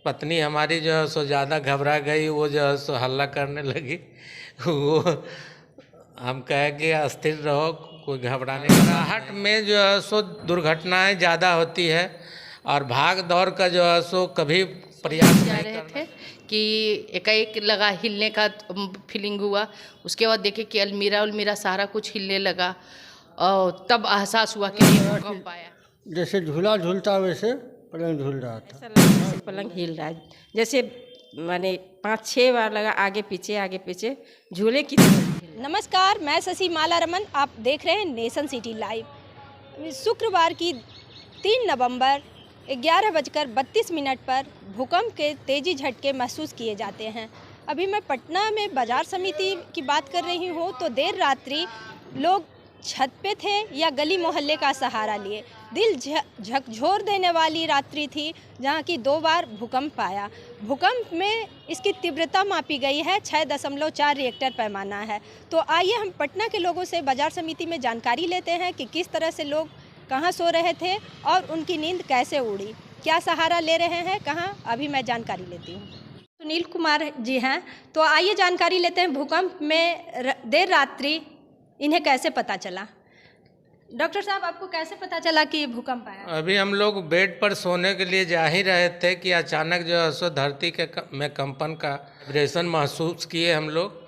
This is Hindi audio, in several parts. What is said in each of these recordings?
पत्नी हमारी जो है सो ज़्यादा घबरा गई, वो जो है सो हल्ला करने लगी। वो हम कहे कि अस्थिर रहो, कोई घबराने का राहट में जो है सो दुर्घटनाएं ज़्यादा होती है और भाग दौड़ का जो है सो कभी प्रयास जा नहीं रहे करना। थे कि एकाएक लगा हिलने का फीलिंग हुआ। उसके बाद देखे कि अलमीरा सारा कुछ हिलने लगा और तब एहसास हुआ कि नहीं भूकंप आया। जैसे झूला झूलता वैसे पलंग झूल रहा था। ऐसा लगा जैसे पलंग हिल रहा है, जैसे माने 5-6 बार लगा आगे पीछे झूले की तरह हिल। नमस्कार, मैं शशि माला रमन, आप देख रहे हैं नेशन सिटी लाइव। शुक्रवार की 3 नवंबर 11:32 पर भूकंप के तेज़ी झटके महसूस किए जाते हैं। अभी मैं पटना में बाजार समिति की बात कर रही हूँ, तो देर रात्रि लोग छत पे थे या गली मोहल्ले का सहारा लिए। दिल झकझोर देने वाली रात्रि थी, जहाँ की 2 बार भूकंप आया। भूकंप में इसकी तीव्रता मापी गई है, 6.4 रिएक्टर पैमाना है। तो आइए हम पटना के लोगों से बाजार समिति में जानकारी लेते हैं कि किस तरह से लोग कहाँ सो रहे थे और उनकी नींद कैसे उड़ी, क्या सहारा ले रहे हैं, कहाँ, अभी मैं जानकारी लेती हूँ। सुनील कुमार जी हैं, तो आइए जानकारी लेते हैं भूकंप में देर रात्रि इन्हें कैसे पता चला। डॉक्टर साहब, आपको कैसे पता चला कि भूकंप आया? अभी हम लोग बेड पर सोने के लिए जा ही रहे थे कि अचानक जो है सो धरती के में कंपन का वाइब्रेशन महसूस किए हम लोग।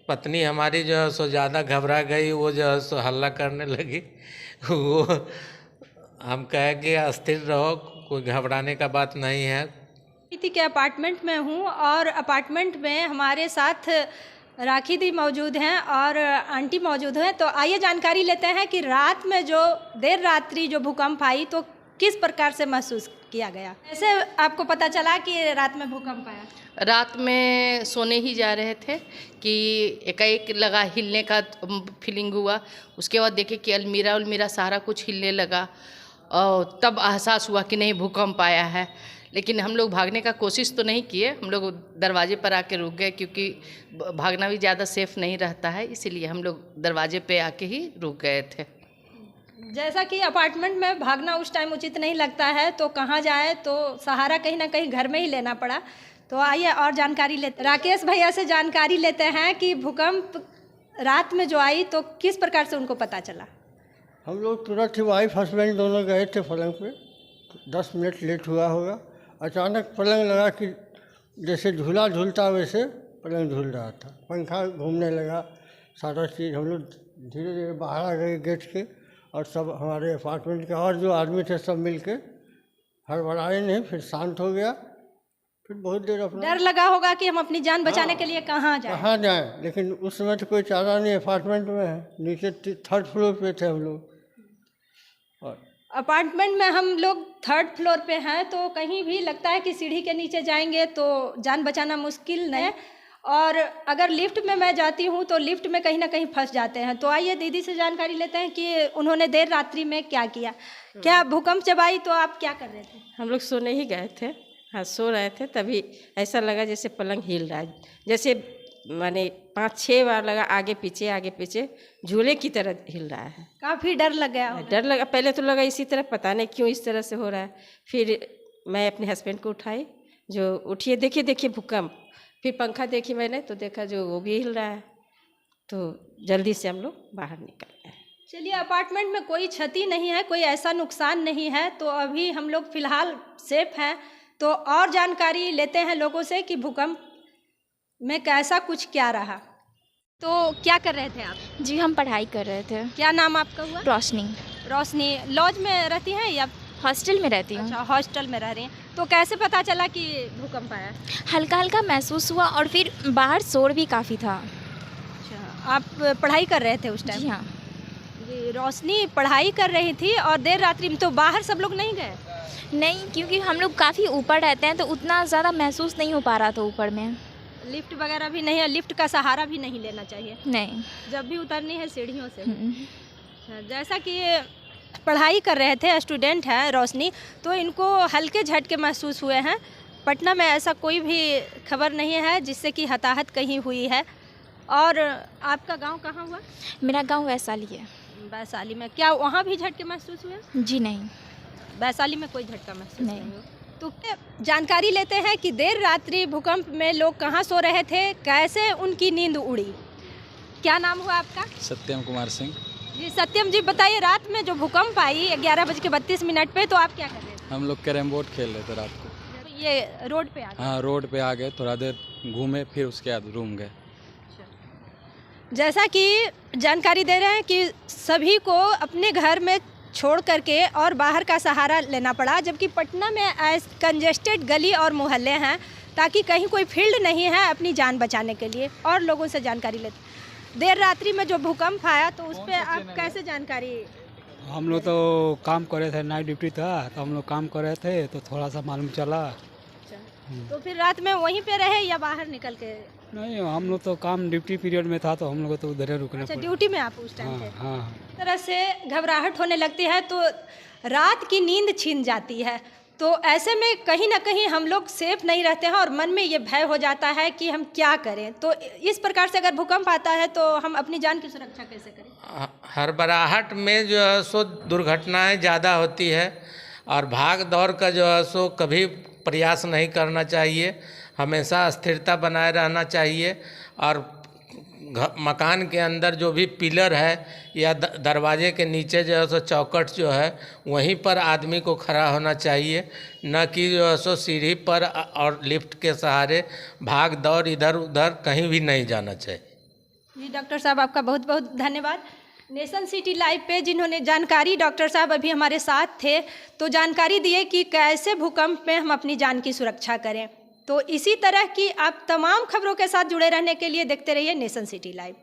पत्नी हमारी जो है सो ज़्यादा घबरा गई, वो जो है सो हल्ला करने लगी। वो हम कहे कि अस्थिर रहो, कोई घबराने का बात नहीं है। समिति के अपार्टमेंट में हूँ और अपार्टमेंट में हमारे साथ राखी दी मौजूद हैं और आंटी मौजूद हैं। तो आइए जानकारी लेते हैं कि रात में जो देर रात्रि जो भूकंप आई तो किस प्रकार से महसूस किया गया। ऐसे आपको पता चला कि रात में भूकंप आया? रात में सोने ही जा रहे थे कि एकाएक लगा हिलने का फीलिंग हुआ। उसके बाद देखे कि अलमीरा सारा कुछ हिलने लगा और तब एहसास हुआ कि नहीं भूकंप आया है। लेकिन हम लोग भागने का कोशिश तो नहीं किए, हम लोग दरवाजे पर आके रुक गए, क्योंकि भागना भी ज़्यादा सेफ नहीं रहता है, इसीलिए हम लोग दरवाजे पे आके ही रुक गए थे। जैसा कि अपार्टमेंट में भागना उस टाइम उचित नहीं लगता है, तो कहाँ जाए, तो सहारा कहीं ना कहीं घर में ही लेना पड़ा। तो आइए और जानकारी लेते, राकेश भैया से जानकारी लेते हैं कि भूकंप रात में जो आई तो किस प्रकार से उनको पता चला। हम लोग तुरंत ही वाइफ हस्बैंड दोनों गए थे पलंग पे। 10 मिनट लेट हुआ होगा। अचानक पलंग लगा कि जैसे झूला झूलता वैसे पलंग झूल रहा था। पंखा घूमने लगा, सारा चीज़। हम लोग धीरे धीरे बाहर आ गए गेट के, और सब हमारे अपार्टमेंट के और जो आदमी थे सब मिल के हड़बड़ाए नहीं, फिर शांत हो गया। फिर बहुत देर अपना डर लगा होगा कि हम अपनी जान बचाने के लिए कहाँ जाएं। लेकिन उस समय तो कोई चारा नहीं, अपार्टमेंट में है, नीचे 3rd फ्लोर पे थे हम लोग। और अपार्टमेंट में हम लोग 3rd फ्लोर पे हैं, तो कहीं भी लगता है कि सीढ़ी के नीचे जाएंगे तो जान बचाना मुश्किल नहीं है। और अगर लिफ्ट में मैं जाती हूँ तो लिफ्ट में कहीं ना कहीं फंस जाते हैं। तो आइए दीदी से जानकारी लेते हैं कि उन्होंने देर रात्रि में क्या किया। क्या भूकंप जब आई तो आप क्या कर रहे थे? हम लोग सोने ही गए थे, हाँ सो रहे थे, तभी ऐसा लगा जैसे पलंग हिल रहा है, जैसे माने 5-6 बार लगा आगे पीछे झूले की तरह हिल रहा है। काफ़ी डर लग गया होगा। डर लगा, पहले तो लगा इसी तरह, पता नहीं क्यों इस तरह से हो रहा है। फिर मैं अपने हस्बैंड को उठाई, जो उठिए देखिए भूकंप। फिर पंखा देखी मैंने तो देखा जो वो भी हिल रहा है, तो जल्दी से हम लोग बाहर निकल गए। चलिए, अपार्टमेंट में कोई क्षति नहीं है, कोई ऐसा नुकसान नहीं है, तो अभी हम लोग फिलहाल सेफ हैं। तो और जानकारी लेते हैं लोगों से कि भूकंप में कैसा कुछ क्या रहा। तो क्या कर रहे थे आप? जी हम पढ़ाई कर रहे थे। क्या नाम आपका हुआ? रोशनी। रोशनी। लॉज में रहती हैं या हॉस्टल में रहती हूँ। अच्छा, हॉस्टल में रह रही हैं। तो कैसे पता चला कि भूकंप आया? हल्का हल्का महसूस हुआ और फिर बाहर शोर भी काफ़ी था। अच्छा, आप पढ़ाई कर रहे थे उस टाइम? जी हाँ। जी, रोशनी पढ़ाई कर रही थी और देर रात्रि में, तो बाहर सब लोग नहीं गए? नहीं, क्योंकि हम लोग काफ़ी ऊपर रहते हैं तो उतना ज़्यादा महसूस नहीं हो पा रहा था ऊपर में। लिफ्ट वगैरह भी नहीं है? लिफ्ट का सहारा भी नहीं लेना चाहिए नहीं। जब भी उतरनी है सीढ़ियों से? जैसा कि पढ़ाई कर रहे थे, स्टूडेंट है रोशनी, तो इनको हल्के झटके महसूस हुए हैं। पटना में ऐसा कोई भी खबर नहीं है जिससे कि हताहत कहीं हुई है। और आपका गांव कहाँ हुआ? मेरा गांव वैशाली है। वैशाली में। क्या वहाँ भी झटके महसूस हुए? जी नहीं। वैशाली में कोई झटका महसूस नहीं। हुआ? तो जानकारी लेते हैं कि देर रात्रि भूकंप में लोग कहाँ सो रहे थे, कैसे उनकी नींद उड़ी। क्या नाम हुआ आपका? सत्यम कुमार सिंह। जी सत्यम जी, बताइए रात में जो भूकंप आई 11:32 पे, तो आप क्या कर रहे थे? हम लोग कैरम बोर्ड खेल रहे थे रात को। ये रोड पे आ गए? हाँ, रोड पे आ गए, थोड़ा देर घूमे, फिर उसके बाद रूम गए। जैसा कि जानकारी दे रहे हैं कि सभी को अपने घर में छोड़ करके और बाहर का सहारा लेना पड़ा, जबकि पटना में कंजेस्टेड गली और मोहल्ले हैं, ताकि कहीं कोई फील्ड नहीं है अपनी जान बचाने के लिए। और लोगों से जानकारी लेते, देर रात्रि में जो भूकंप आया तो उस पर आप कैसे जानकारी? हम लोग तो काम कर रहे थे, नाइट ड्यूटी था, तो हम लोग काम कर रहे थे, तो थोड़ा सा मालूम चला। तो फिर रात में वहीं पे रहे या बाहर निकल के? नहीं, हम लोग तो काम ड्यूटी पीरियड में था, तो हम लोग तो उधर ही रुकने अच्छा, पड़े। ड्यूटी में आप उस टाइम थे? हाँ। इस तरह से घबराहट होने लगती है तो रात की नींद छीन जाती है, तो ऐसे में कहीं ना कहीं हम लोग सेफ नहीं रहते हैं और मन में ये भय हो जाता है कि हम क्या करें। तो इस प्रकार से अगर भूकंप आता है तो हम अपनी जान की सुरक्षा कैसे करें? हड़बड़ाहट में जो है सो दुर्घटनाएं ज़्यादा होती है और भाग दौड़ का जो है सो कभी प्रयास नहीं करना चाहिए। हमेशा स्थिरता बनाए रहना चाहिए और मकान के अंदर जो भी पिलर है या दरवाजे के नीचे जो है सो चौखट जो है वहीं पर आदमी को खड़ा होना चाहिए, न कि जो है सो सीढ़ी पर और लिफ्ट के सहारे भाग दौड़ इधर उधर कहीं भी नहीं जाना चाहिए। जी डॉक्टर साहब, आपका बहुत बहुत धन्यवाद। नेशन सिटी लाइव पे जिन्होंने जानकारी, डॉक्टर साहब अभी हमारे साथ थे, तो जानकारी दिए कि कैसे भूकंप में हम अपनी जान की सुरक्षा करें। तो इसी तरह की आप तमाम खबरों के साथ जुड़े रहने के लिए देखते रहिए नेशन सिटी लाइव।